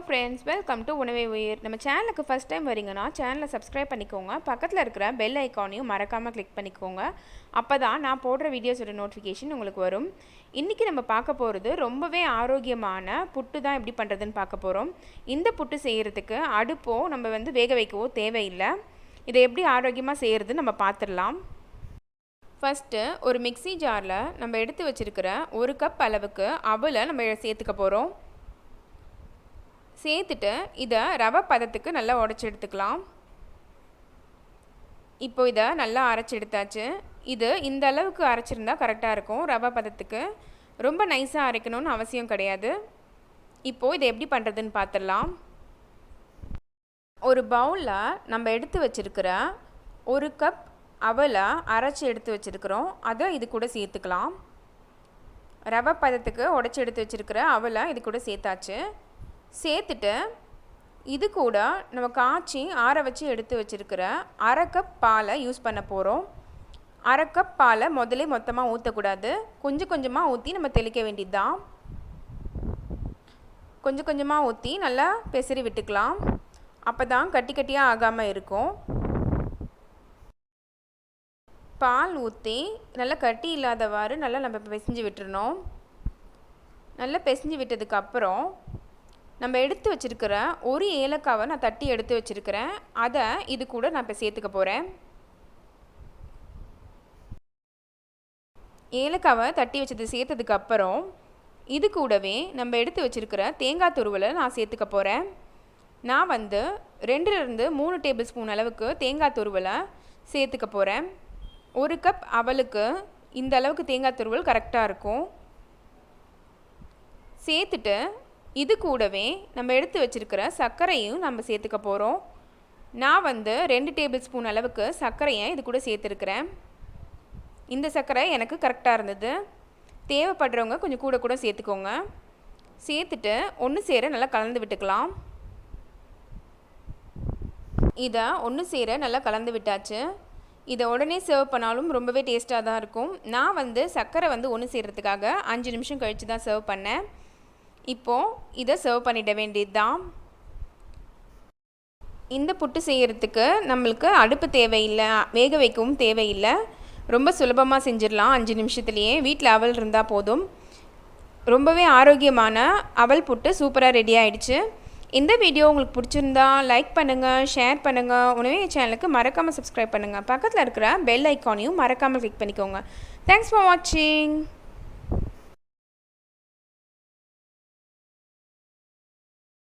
friends, welcome to Unave Uyir. நம்ம சேனலுக்கு first time வரீங்கன்னா சேனலை சப்ஸ்கிரைப் பண்ணிக்கோங்க. பக்கத்தில் இருக்கிற பெல் ஐகானையும் மறக்காமல் கிளிக் பண்ணிக்கோங்க. அப்பதான் நான் போடுற வீடியோஸோட நோட்டிஃபிகேஷன் உங்களுக்கு வரும். இன்றைக்கி நம்ம பார்க்க போகிறது ரொம்பவே ஆரோக்கியமான புட்டு தான் எப்படி பண்ணுறதுன்னு பார்க்க போகிறோம். இந்த புட்டு செய்கிறதுக்கு அடுப்போ நம்ம வேக வைக்கவோ தேவையில்லை. இதை எப்படி ஆரோக்கியமாக செய்கிறது நம்ம பார்த்துடலாம். ஃபஸ்ட்டு ஒரு மிக்ஸி ஜாரில் நம்ம எடுத்து வச்சுருக்கிற 1 கப் அளவுக்கு அவலை நம்ம சேர்த்துக்க போகிறோம். சேர்த்துட்டு இதை ரவை பதத்துக்கு நல்லா உடச்சி எடுத்துக்கலாம். இப்போ இதை நல்லா அரைச்சி எடுத்தாச்சு. இது இந்த அளவுக்கு அரைச்சிருந்தா கரெக்டாக இருக்கும். ரவை பதத்துக்கு ரொம்ப நைஸாக அரைக்கணும்னு அவசியம் கிடையாது. இப்போது இதை எப்படி பண்ணுறதுன்னு பார்த்துடலாம். ஒரு பவுலில் நம்ம எடுத்து வச்சுருக்கிற 1 கப் அவலை அரைச்சி எடுத்து வச்சுருக்கிறோம். அதை இது கூட சேர்த்துக்கலாம். ரவை பதத்துக்கு உடச்சி எடுத்து வச்சுருக்கிற அவலை இது கூட சேர்த்தாச்சு. சேர்த்துட்டு இது கூட நம்ம காய்ச்சி ஆற வச்சு எடுத்து வச்சுருக்கிற 1/2 கப் பாலை யூஸ் பண்ண போகிறோம். 1/2 கப் பாலை முதல்ல மொத்தமாக ஊற்றக்கூடாது. கொஞ்சம் கொஞ்சமாக ஊற்றி நம்ம தெளிக்க வேண்டியது தான். கொஞ்சம் கொஞ்சமாக ஊற்றி நல்லா பெசரி விட்டுக்கலாம். அப்போ தான் கட்டி கட்டியாக ஆகாமல் இருக்கும். பால் ஊற்றி நல்லா கட்டி இல்லாதவாறு நல்லா நம்ம பிசைஞ்சு விட்டுறணும். நல்லா பிசைஞ்சு விட்டதுக்கப்புறம் நம்ம எடுத்து வச்சுருக்கிற ஒரு ஏலக்காவை நான் தட்டி எடுத்து வச்சுருக்கிறேன். அதை இது கூட நான் இப்போ சேர்த்துக்க போகிறேன். ஏலக்காவை தட்டி வச்சது சேர்த்ததுக்கப்புறம் இது கூடவே நம்ம எடுத்து வச்சுருக்கிற தேங்காய் துருவலை நான் சேர்த்துக்க போகிறேன். நான் 2லேருந்து 3 டேபிள் ஸ்பூன் அளவுக்கு தேங்காய் துருவலை சேர்த்துக்க போகிறேன். 1 கப் அவலுக்கு இந்த அளவுக்கு தேங்காய் துருவல் கரெக்டாக இருக்கும். சேர்த்துட்டு இது கூடவே நம்ம எடுத்து வச்சுருக்கிற சர்க்கரையும் நம்ம சேர்த்துக்க போகிறோம். நான் 2 டேபிள் ஸ்பூன் அளவுக்கு சர்க்கரையை இது கூட சேர்த்துருக்கிறேன். இந்த சர்க்கரை எனக்கு கரெக்டாக இருந்தது. தேவைப்படுறவங்க கொஞ்சம் கூட கூட சேர்த்துக்கோங்க. சேர்த்துட்டு ஒன்று சேர நல்லா கலந்து விட்டுக்கலாம். இதை ஒன்று சேர நல்லா கலந்து விட்டாச்சு. இதை உடனே சர்வ் பண்ணாலும் ரொம்பவே டேஸ்ட்டாக தான் இருக்கும். நான் சர்க்கரை ஒன்று சேர்கிறதுக்காக 5 நிமிஷம் கழித்து தான் சர்வ் பண்ணேன். இப்போது இதை சர்வ் பண்ணிட வேண்டியது தான். இந்த புட்டு செய்கிறதுக்கு நம்மளுக்கு அடுப்பு தேவையில்லை, வேக வைக்கவும் தேவையில்லை. ரொம்ப சுலபமாக செஞ்சிடலாம். 5 நிமிஷத்துலேயே வீட்டில் அவல் இருந்தால் போதும். ரொம்பவே ஆரோக்கியமான அவல் புட்டு சூப்பராக ரெடி ஆகிடுச்சு. இந்த வீடியோ உங்களுக்கு பிடிச்சிருந்தா லைக் பண்ணுங்கள், ஷேர் பண்ணுங்கள். உணவே சேனலுக்கு மறக்காமல் சப்ஸ்கிரைப் பண்ணுங்கள். பக்கத்தில் இருக்கிற பெல் ஐக்கானையும் மறக்காமல் கிளிக் பண்ணிக்கோங்க. தேங்க்ஸ் ஃபார் வாட்சிங்.